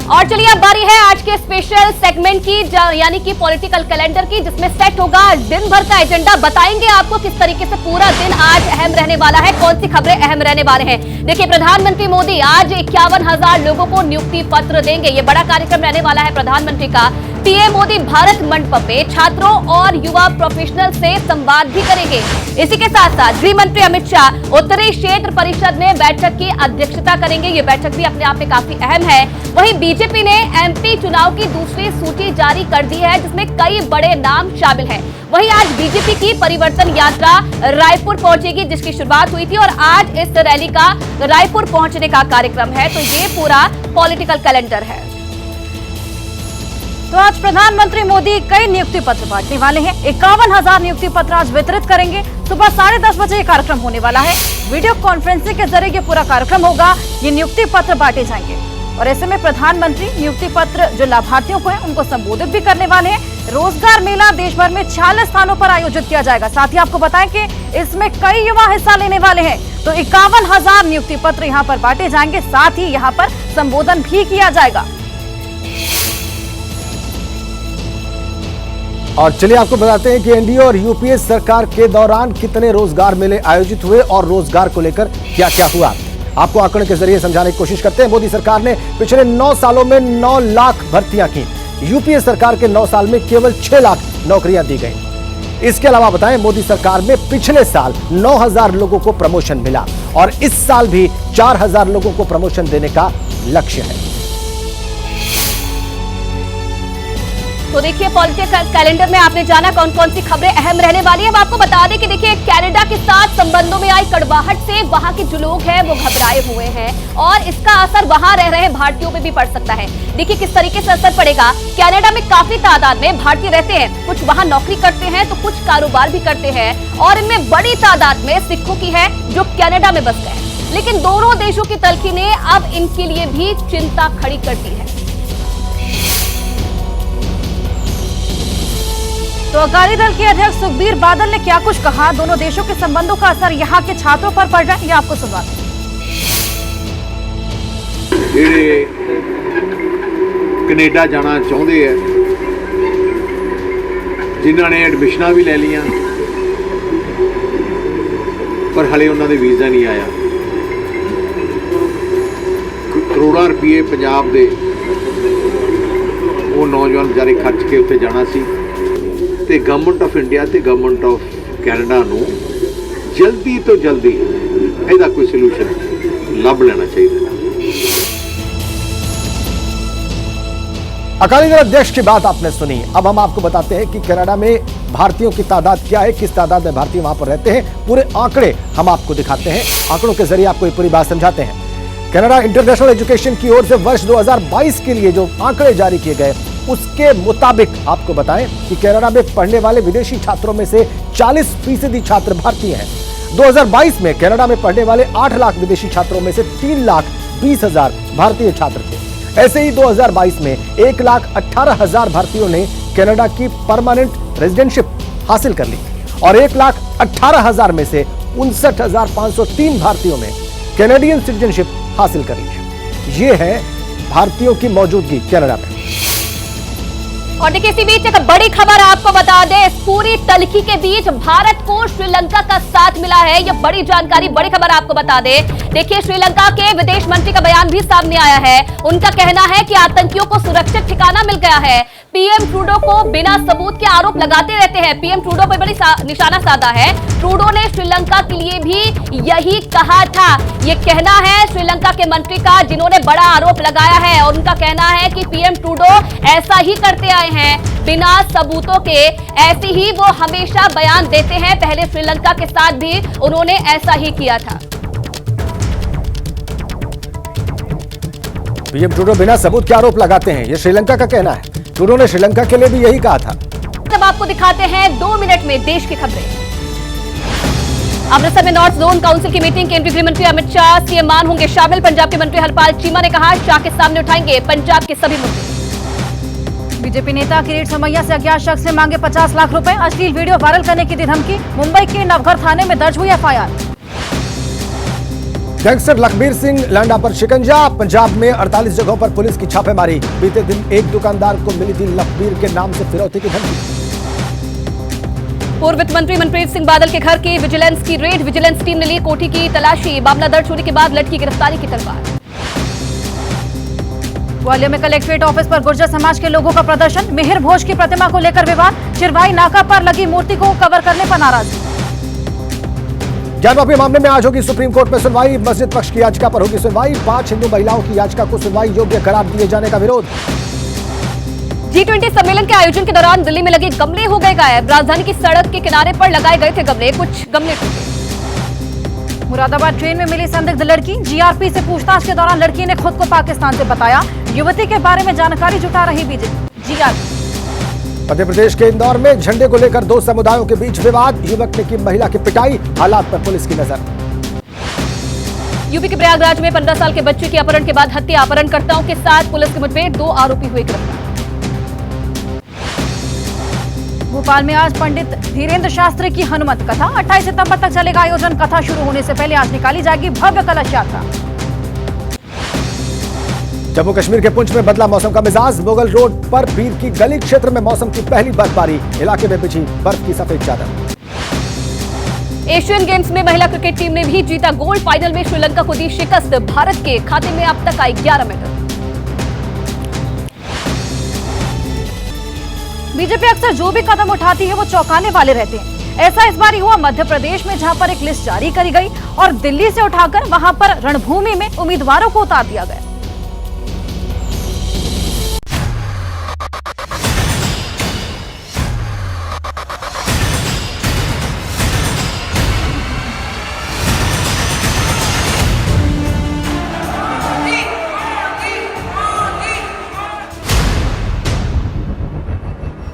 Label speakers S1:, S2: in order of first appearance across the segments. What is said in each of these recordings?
S1: और चलिए अब बारी है आज के स्पेशल सेगमेंट की, यानी कि पॉलिटिकल कैलेंडर की, जिसमें सेट होगा दिन भर का एजेंडा। बताएंगे आपको किस तरीके से पूरा दिन आज अहम रहने वाला है, कौन सी खबरें अहम रहने वाले हैं। देखिए, प्रधानमंत्री मोदी आज 51,000 लोगों को नियुक्ति पत्र देंगे। ये बड़ा कार्यक्रम रहने वाला है प्रधानमंत्री का। पीएम मोदी भारत मंडप पे छात्रों और युवा प्रोफेशनल से संवाद भी करेंगे। इसी के साथ साथ गृह मंत्री अमित शाह उत्तरी क्षेत्र परिषद में बैठक की अध्यक्षता करेंगे। ये बैठक भी अपने आप में काफी अहम है। वहीं बीजेपी ने एमपी चुनाव की दूसरी सूची जारी कर दी है, जिसमें कई बड़े नाम शामिल हैं। वहीं आज बीजेपी की परिवर्तन यात्रा रायपुर पहुंचेगी, जिसकी शुरुआत हुई थी, और आज इस रैली का रायपुर पहुंचने का कार्यक्रम है। तो ये पूरा पॉलिटिकल कैलेंडर है।
S2: तो आज प्रधानमंत्री मोदी कई नियुक्ति पत्र बांटने वाले हैं। 51,000 नियुक्ति पत्र आज वितरित करेंगे। सुबह 10:30 बजे ये कार्यक्रम होने वाला है। वीडियो कॉन्फ्रेंसिंग के जरिए ये पूरा कार्यक्रम होगा। ये नियुक्ति पत्र बांटे जाएंगे और ऐसे में प्रधानमंत्री नियुक्ति पत्र जो लाभार्थियों को है उनको संबोधित भी करने वाले हैं। रोजगार मेला देश भर में 46 स्थानों पर आयोजित किया जाएगा। साथ ही आपको बताएं कि इसमें कई युवा हिस्सा लेने वाले हैं। तो 51,000 नियुक्ति पत्र यहाँ पर बांटे जाएंगे। साथ ही यहाँ पर संबोधन भी किया जाएगा।
S3: और चलिए आपको बताते हैं कि एनडीए और यूपीए सरकार के दौरान कितने रोजगार मेले आयोजित हुए और रोजगार को लेकर क्या क्या हुआ, आपको आंकड़े के जरिए समझाने की कोशिश करते हैं। मोदी सरकार ने पिछले 9 सालों में 9 लाख भर्तियां की। यूपीए सरकार के 9 साल में केवल 6 लाख नौकरियां दी गई। इसके अलावा बताएं, मोदी सरकार में पिछले साल 9,000 लोगों को प्रमोशन मिला और इस साल भी 4,000 लोगों को प्रमोशन देने का लक्ष्य है।
S1: तो देखिए, पॉलिटिकल कैलेंडर में आपने जाना कौन कौन सी खबरें अहम रहने वाली है। अब आपको बता दें कि देखिए, कनाडा के साथ संबंधों में आई कड़वाहट से वहां के जो लोग हैं वो घबराए हुए हैं और इसका असर वहां रह रहे भारतीयों पे भी पड़ सकता है। देखिए किस तरीके से असर पड़ेगा। कनाडा में काफी तादाद में भारतीय रहते हैं। कुछ वहां नौकरी करते हैं तो कुछ कारोबार भी करते हैं और इनमें बड़ी तादाद में सिखों की है जो कनाडा में बस गए। लेकिन दोनों देशों की तलखी ने अब इनके लिए भी चिंता खड़ी कर दी है।
S2: तो अकाली दल के अध्यक्ष सुखबीर बादल ने क्या कुछ कहा, दोनों देशों के संबंधों का असर यहाँ के छात्रों पर पड़ रहा है, ये आपको सुनवा दें।
S4: ਜਿਹੜੇ ਕੈਨੇਡਾ ਜਾਣਾ ਚਾਹੁੰਦੇ ਆ, ਜਿਨ੍ਹਾਂ ਨੇ ਐਡਮਿਸ਼ਨਾਂ ਵੀ ਲੈ ਲੀਆਂ ਪਰ ਹਲੇ ਉਹਨਾਂ ਦੇ ਵੀਜ਼ਾ ਨਹੀਂ ਆਇਆ। ਕਰੋੜਾਂ ਰੁਪਏ ਪੰਜਾਬ ਦੇ ਉਹ ਨੌਜਵਾਨ ਵਿਚਾਰੇ ਖਰਚ ਕੇ ਉੱਥੇ ਜਾਣਾ ਸੀ ਤੇ ਗਵਰਨਮੈਂਟ ਆਫ ਇੰਡੀਆ ਤੇ ਗਵਰਨਮੈਂਟ ਆਫ ਕੈਨੇਡਾ ਨੂੰ ਜਲਦੀ ਤੋਂ ਜਲਦੀ ਇਹਦਾ ਕੋਈ ਸੋਲੂਸ਼ਨ ਲੱਭ ਲੈਣਾ ਚਾਹੀਦਾ।
S3: अकाली दल अध्यक्ष की बात आपने सुनी। अब हम आपको बताते हैं कि कनाडा में भारतीयों की तादाद क्या है, किस तादाद में भारतीय वहां पर रहते हैं। पूरे आंकड़े हम आपको दिखाते हैं, आंकड़ों के जरिए आपको ये पूरी बात समझाते हैं। कनाडा इंटरनेशनल एजुकेशन की ओर से वर्ष 2022 के लिए जो आंकड़े जारी किए गए उसके मुताबिक आपको बताएं कि कनाडा में पढ़ने वाले विदेशी छात्रों में से 40% छात्र भारतीय हैं। 2022 में कनाडा में पढ़ने वाले 8 लाख विदेशी छात्रों में से 3,20,000 भारतीय छात्र थे। ऐसे ही 2022 में 1,18,000 भारतीयों ने कनाडा की परमानेंट रेजिडेंटशिप हासिल कर ली और 1,18,000 में से 59,503 भारतीयों ने कैनेडियन सिटीजनशिप हासिल कर ली है। ये है भारतीयों की मौजूदगी कनाडा में।
S1: और देखिए, इसी बीच एक बड़ी खबर आपको बता दें। इस पूरी तलखी के बीच भारत को श्रीलंका का साथ मिला है। यह बड़ी जानकारी, बड़ी खबर आपको बता दें। देखिए, श्रीलंका के विदेश मंत्री का बयान भी सामने आया है। उनका कहना है कि आतंकियों को सुरक्षित ठिकाना मिल गया है। पीएम ट्रूडो को बिना सबूत के आरोप लगाते रहते हैं। पीएम ट्रूडो पर बड़ी निशाना साधा है। ट्रूडो ने श्रीलंका के लिए भी यही कहा था। ये कहना है श्रीलंका के मंत्री का, जिन्होंने बड़ा आरोप लगाया है। और उनका कहना है कि पीएम ट्रूडो ऐसा ही करते आए हैं बिना सबूतों के। ऐसे ही वो हमेशा बयान देते हैं। पहले श्रीलंका के साथ भी उन्होंने ऐसा ही किया था।
S3: पीएम ट्रूडो बिना सबूत के आरोप लगाते हैं, ये श्रीलंका का कहना है। ट्रूडो ने श्रीलंका के लिए भी यही कहा था।
S1: अब आपको दिखाते हैं 2 मिनट में देश की खबरें। अमृतसर में नॉर्थ जोन काउंसिल की मीटिंग, केंद्रीय गृह मंत्री अमित शाह, सीएम मान होंगे शामिल। पंजाब के मंत्री हरपाल चीमा ने कहा, शाह के सामने उठाएंगे पंजाब के सभी मुद्दे।
S2: बीजेपी नेता किरीट सोमैया से अज्ञात शख्स ने मांगे 50 लाख रुपए, अश्लील वीडियो वायरल करने की दी धमकी। मुंबई के नवघर थाने में दर्ज हुई एफआईआर।
S3: गैंगस्टर लखबीर सिंह लांडा पर शिकंजा। पंजाब में 48 जगहों पर पुलिस की छापेमारी। बीते दिन एक दुकानदार को मिली थी लखबीर के नाम से फिरौती की धमकी।
S1: पूर्व वित्त मंत्री मनप्रीत सिंह बादल के घर की विजिलेंस की रेड। विजिलेंस टीम ने ली कोठी की तलाशी। मामला दर्ज होने के बाद लड़की गिरफ्तारी की तलवार।
S2: ग्वालियर में कलेक्ट्रेट ऑफिस पर गुर्जर समाज के लोगों का प्रदर्शन। मिहिर भोज की प्रतिमा को लेकर विवाद। चिरवाई नाका पर लगी मूर्ति को कवर करने पर नाराजगी।
S3: ज्ञानवापी मामले में आज होगी सुप्रीम कोर्ट में सुनवाई। मस्जिद पक्ष की याचिका पर होगी सुनवाई। 5 हिंदू महिलाओं की याचिका को सुनवाई योग्य करार दिए जाने का विरोध।
S1: G20 सम्मेलन के आयोजन के दौरान दिल्ली में लगे गमले हो गए गायब। राजधानी की सड़क के किनारे पर लगाए गए थे गमले, कुछ गमले टूटे।
S2: मुरादाबाद ट्रेन में मिली संदिग्ध लड़की। जीआरपी से पूछताछ के दौरान लड़की ने खुद को पाकिस्तान से बताया। युवती के बारे में जानकारी जुटा रही बीजेपी। जीआरपी।
S3: मध्य प्रदेश के इंदौर में झंडे को लेकर 2 समुदायों के बीच विवाद। युवक ने की महिला की पिटाई। हालात पर पुलिस की नजर।
S1: यूपी के प्रयागराज में 15 साल के बच्चे की अपहरण के बाद हत्या। अपहरणकर्ताओं के साथ पुलिस की मुठभेड़, 2 आरोपी हुए गिरफ्तार।
S2: भोपाल में आज पंडित धीरेन्द्र शास्त्री की हनुमत कथा। 28 सितंबर तक चलेगा आयोजन। कथा शुरू होने से पहले आज निकाली जाएगी भव्य कलश यात्रा।
S3: जम्मू कश्मीर के पुंछ में बदला मौसम का मिजाज। मुगल रोड पर पीर की गली क्षेत्र में मौसम की पहली बर्फबारी। इलाके में बिछी बर्फ की सफेद चादर।
S1: एशियन गेम्स में महिला क्रिकेट टीम ने भी जीता गोल्ड। फाइनल में श्रीलंका को दी शिकस्त। भारत के खाते में अब तक आई 11 मेडल।
S2: बीजेपी अक्सर जो भी कदम उठाती है वो चौंकाने वाले रहते हैं। ऐसा इस बार हुआ मध्य प्रदेश में, जहां पर एक लिस्ट जारी करी गई और दिल्ली से उठाकर वहां पर रणभूमि में उम्मीदवारों को उतार दिया गया।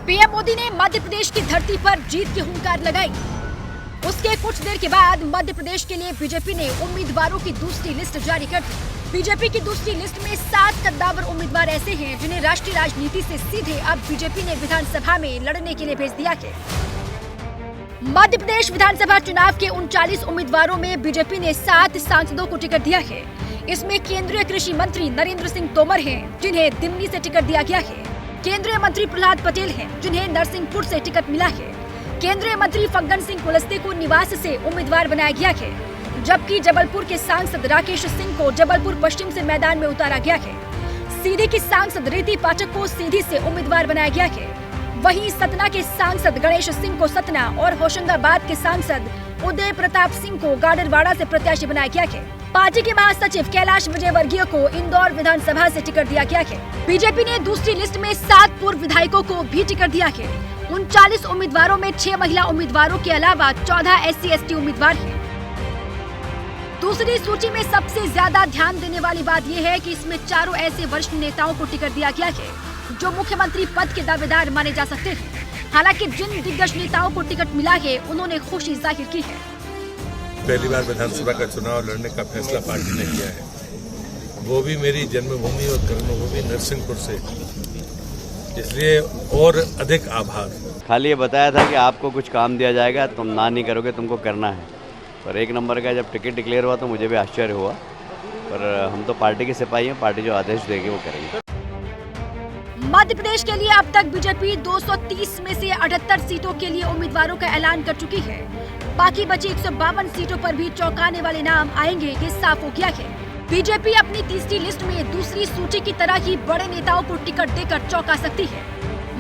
S5: पीएम मोदी ने मध्य प्रदेश की धरती पर जीत की हुंकार लगाई। उसके कुछ देर के बाद मध्य प्रदेश के लिए बीजेपी ने उम्मीदवारों की दूसरी लिस्ट जारी कर दी। बीजेपी की दूसरी लिस्ट में 7 कद्दावर उम्मीदवार ऐसे हैं जिन्हें राष्ट्रीय राजनीति से सीधे अब बीजेपी ने विधानसभा में लड़ने के लिए भेज दिया है। मध्य प्रदेश विधानसभा चुनाव के 39 उम्मीदवारों में बीजेपी ने 7 सांसदों को टिकट दिया है। इसमें केंद्रीय कृषि मंत्री नरेंद्र सिंह तोमर हैं, जिन्हें दिमनी से टिकट दिया गया है। केंद्रीय मंत्री प्रहलाद पटेल हैं, जिन्हें नरसिंहपुर से टिकट मिला है। केंद्रीय मंत्री फग्गन सिंह कुलस्ते को निवास से उम्मीदवार बनाया गया है, जबकि जबलपुर के सांसद राकेश सिंह को जबलपुर पश्चिम से मैदान में उतारा गया है। सीधी की सांसद रीति पाठक को सीधी से उम्मीदवार बनाया गया है। वहीं सतना के सांसद गणेश सिंह को सतना और होशंगाबाद के सांसद उदय प्रताप सिंह को गाडरवाड़ा से प्रत्याशी बनाया गया है। पार्टी के महासचिव कैलाश विजयवर्गीय को इंदौर विधानसभा से टिकट दिया गया है। बीजेपी ने दूसरी लिस्ट में 7 पूर्व विधायकों को भी टिकट दिया है। 39 उम्मीदवारों में 6 महिला उम्मीदवारों के अलावा 14 SC/ST उम्मीदवार हैं। दूसरी सूची में सबसे ज्यादा ध्यान देने वाली बात यह है कि इसमें चारों ऐसे वरिष्ठ नेताओं को टिकट दिया गया है जो मुख्यमंत्री पद के दावेदार माने जा सकते हैं। हालांकि जिन दिग्गज नेताओं को टिकट मिला है उन्होंने खुशी जाहिर की है।
S6: पहली बार विधानसभा का चुनाव लड़ने का फैसला पार्टी ने किया है, वो भी मेरी जन्मभूमि और कर्मभूमि नरसिंहपुर से, इसलिए और अधिक आभार।
S7: खाली ये बताया था कि आपको कुछ काम दिया जाएगा, तुम ना नहीं करोगे, तुमको करना है। पर 1 नंबर का जब टिकट डिक्लेयर हुआ तो मुझे भी आश्चर्य हुआ, पर हम तो पार्टी के सिपाही हैं, पार्टी जो आदेश देगी वो करेंगे।
S5: मध्य प्रदेश के लिए अब तक बीजेपी 230 में से 78 सीटों के लिए उम्मीदवारों का ऐलान कर चुकी है। बाकी बची 152 सीटों पर भी चौंकाने वाले नाम आएंगे, ये साफ हो गया है। बीजेपी अपनी तीसरी लिस्ट में दूसरी सूची की तरह ही बड़े नेताओं को टिकट देकर चौंका सकती है।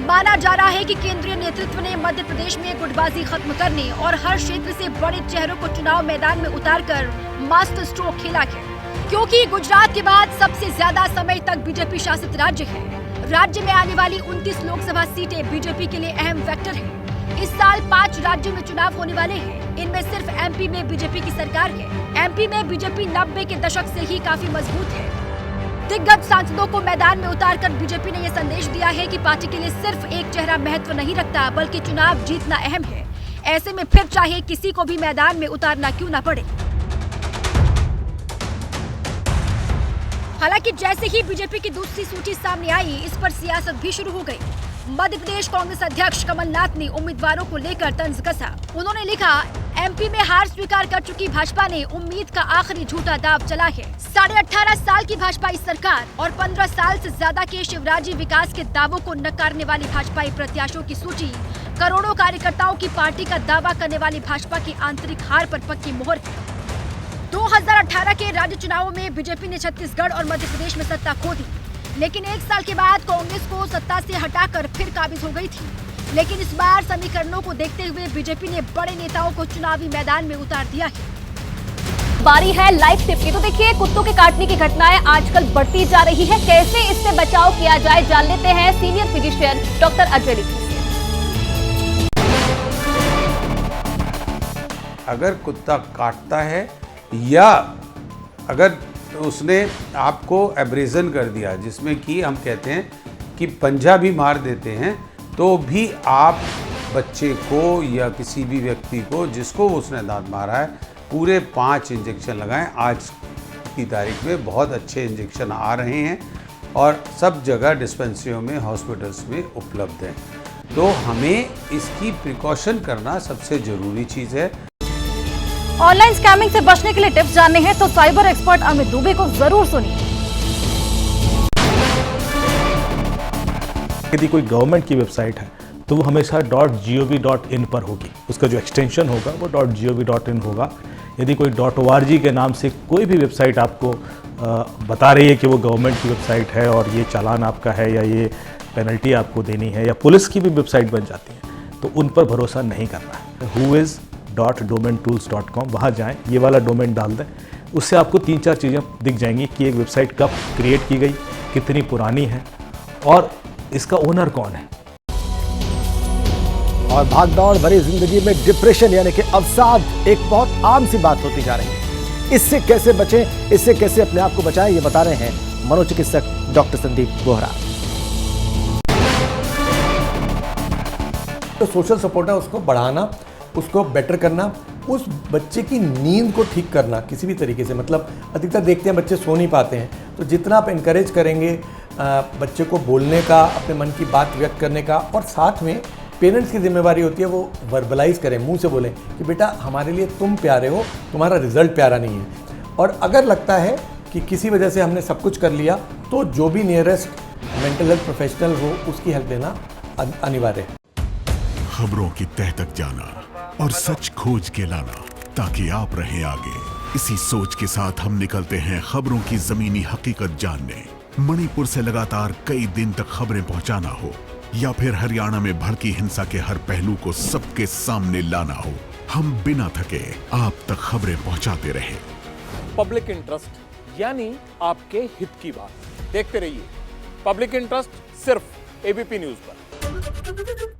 S5: माना जा रहा है कि केंद्रीय नेतृत्व ने मध्य प्रदेश में गुटबाजी खत्म करने और हर क्षेत्र से बड़े चेहरों को चुनाव मैदान में उतारकर मास्टर स्ट्रोक खेला है, क्योंकि गुजरात के बाद सबसे ज्यादा समय तक बीजेपी शासित राज्य है। राज्य में आने वाली 29 लोकसभा सीटें बीजेपी के लिए अहम फैक्टर है। इस साल 5 राज्यों में चुनाव होने वाले हैं। इनमें सिर्फ MP में बीजेपी की सरकार है। MP में बीजेपी 90 के दशक से ही काफी मजबूत है। दिग्गज सांसदों को मैदान में उतारकर बीजेपी ने यह संदेश दिया है कि पार्टी के लिए सिर्फ एक चेहरा महत्व नहीं रखता, बल्कि चुनाव जीतना अहम है। ऐसे में फिर चाहे किसी को भी मैदान में उतारना क्यों न पड़े। हालांकि जैसे ही बीजेपी की दूसरी सूची सामने आई, इस पर सियासत भी शुरू हो गई। मध्य प्रदेश कांग्रेस अध्यक्ष कमलनाथ ने उम्मीदवारों को लेकर तंज कसा। उन्होंने लिखा, एमपी में हार स्वीकार कर चुकी भाजपा ने उम्मीद का आखिरी झूठा दाव चला है। 18.5 साल की भाजपाई सरकार और 15 साल से ज्यादा के शिवराजी विकास के दावों को नकारने वाली भाजपाई प्रत्याशियों की सूची करोड़ों कार्यकर्ताओं की पार्टी का दावा करने वाली भाजपा की आंतरिक हार पर पक्की मोहर है। 2018 के राज्य चुनावों में बीजेपी ने छत्तीसगढ़ और मध्य प्रदेश में सत्ता खो दी, लेकिन एक साल के बाद कांग्रेस को सत्ता से हटाकर फिर काबिज हो गई थी। लेकिन इस बार समीकरणों को देखते हुए बीजेपी ने बड़े नेताओं को चुनावी मैदान में उतार दिया है।
S1: बारी है लाइव टिप की। तो देखिए, कुत्तों के काटने की घटनाएं आजकल बढ़ती जा रही है। कैसे इससे बचाव किया जाए, जान लेते हैं सीनियर फिजिशियन डॉक्टर अजय लिखी।
S8: अगर कुत्ता काटता है या अगर उसने आपको एब्रेजन कर दिया, जिसमें कि हम कहते हैं कि पंजा भी मार देते हैं, तो भी आप बच्चे को या किसी भी व्यक्ति को जिसको उसने दांत मारा है पूरे 5 इंजेक्शन लगाएं। आज की तारीख में बहुत अच्छे इंजेक्शन आ रहे हैं और सब जगह डिस्पेंसरियों में, हॉस्पिटल्स में उपलब्ध हैं। तो हमें इसकी प्रिकॉशन करना सबसे ज़रूरी चीज़ है।
S2: ऑनलाइन स्कैमिंग से बचने के लिए टिप्स जानने हैं तो साइबर एक्सपर्ट अमित दुबे को जरूर सुनिए।
S9: यदि कोई गवर्नमेंट की वेबसाइट है तो वो हमेशा .gov.in पर होगी, उसका जो एक्सटेंशन होगा वो .gov.in होगा। यदि कोई .org के नाम से कोई भी वेबसाइट आपको बता रही है कि वो गवर्नमेंट की वेबसाइट है और ये चालान आपका है या ये पेनल्टी आपको देनी है, या पुलिस की भी वेबसाइट बन जाती है, तो उन पर भरोसा नहीं करना है। whois.domaintools.com, वहाँ जाएं, ये वाला डोमेन डाल दें, उससे आपको 3-4 चीज़ें दिख जाएंगी कि एक वेबसाइट कब क्रिएट की गई, कितनी पुरानी है और इसका ओनर कौन है।
S3: और भागदौड़ भरी जिंदगी में डिप्रेशन यानी कि अवसाद एक बहुत आम सी बात होती जा रही है। इससे कैसे बचें, इससे कैसे अपने आप को बचाएं, ये बता रहे हैं मनोचिकित्सक डॉक्टर संदीप बोहरा।
S10: तो सोशल सपोर्ट है, उसको बढ़ाना, उसको बेटर करना, उस बच्चे की नींद को ठीक करना किसी भी तरीके से। मतलब अधिकतर देखते हैं बच्चे सो नहीं पाते हैं, तो जितना आप इनकरेज करेंगे बच्चे को बोलने का, अपने मन की बात व्यक्त करने का, और साथ में पेरेंट्स की जिम्मेवारी होती है वो वर्बलाइज करें, मुंह से बोलें कि बेटा हमारे लिए तुम प्यारे हो, तुम्हारा रिजल्ट प्यारा नहीं है। और अगर लगता है कि किसी वजह से हमने सब कुछ कर लिया, तो जो भी नियरेस्ट मेंटल हेल्थ प्रोफेशनल हो उसकी हेल्प लेना अनिवार्य है।
S11: खबरों की तह तक जाना और सच खोज के लाना, ताकि आप रहें आगे। इसी सोच के साथ हम निकलते हैं खबरों की जमीनी हकीकत जानने। मणिपुर से लगातार कई दिन तक खबरें पहुंचाना हो, या फिर हरियाणा में भड़की हिंसा के हर पहलू को सबके सामने लाना हो, हम बिना थके आप तक खबरें पहुंचाते रहे।
S12: पब्लिक इंटरेस्ट यानी आपके हित की बात। देखते रहिए पब्लिक इंटरेस्ट सिर्फ एबीपी न्यूज पर।